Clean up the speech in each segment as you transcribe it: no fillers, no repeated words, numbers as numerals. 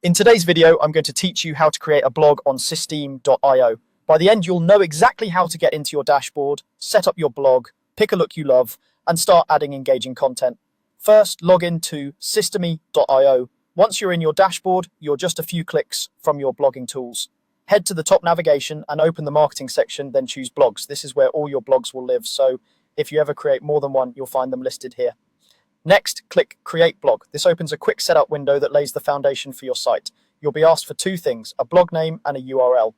In today's video, I'm going to teach you how to create a blog on systeme.io. By the end, you'll know exactly how to get into your dashboard, set up your blog, pick a look you love, and start adding engaging content. First, log into systeme.io. Once you're in your dashboard, you're just a few clicks from your blogging tools. Head to the top navigation and open the marketing section, then choose blogs. This is where all your blogs will live, so if you ever create more than one, you'll find them listed here. Next, click Create Blog. This opens a quick setup window that lays the foundation for your site. You'll be asked for two things, a blog name and a URL.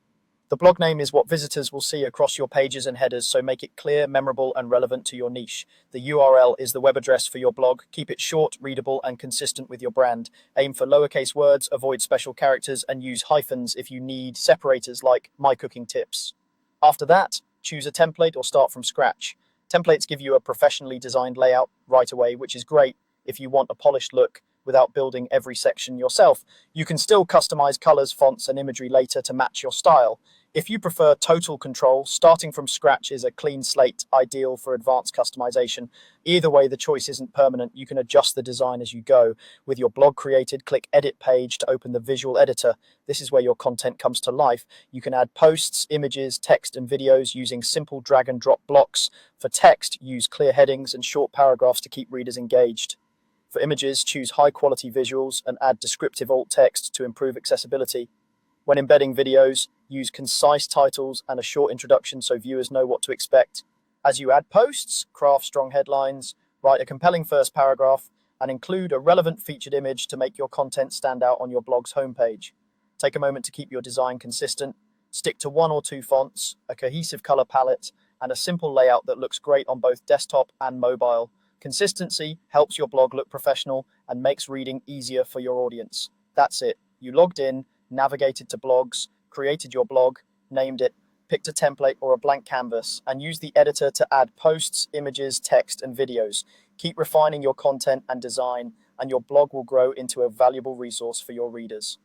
The blog name is what visitors will see across your pages and headers, so make it clear, memorable, and relevant to your niche. The URL is the web address for your blog. Keep it short, readable, and consistent with your brand. Aim for lowercase words, avoid special characters, and use hyphens if you need separators like My Cooking Tips. After that, choose a template or start from scratch. Templates give you a professionally designed layout right away, which is great if you want a polished look without building every section yourself. You can still customize colors, fonts, and imagery later to match your style. If you prefer total control, starting from scratch is a clean slate, ideal for advanced customization. Either way, the choice isn't permanent. You can adjust the design as you go. With your blog created, click Edit Page to open the visual editor. This is where your content comes to life. You can add posts, images, text, and videos using simple drag and drop blocks. For text, use clear headings and short paragraphs to keep readers engaged. For images, choose high-quality visuals and add descriptive alt text to improve accessibility. When embedding videos, use concise titles and a short introduction so viewers know what to expect. As you add posts, craft strong headlines, write a compelling first paragraph, and include a relevant featured image to make your content stand out on your blog's homepage. Take a moment to keep your design consistent. Stick to one or two fonts, a cohesive color palette, and a simple layout that looks great on both desktop and mobile. Consistency helps your blog look professional and makes reading easier for your audience. That's it. You logged in, navigated to blogs, created your blog, named it, picked a template or a blank canvas, and used the editor to add posts, images, text, and videos. Keep refining your content and design, and your blog will grow into a valuable resource for your readers.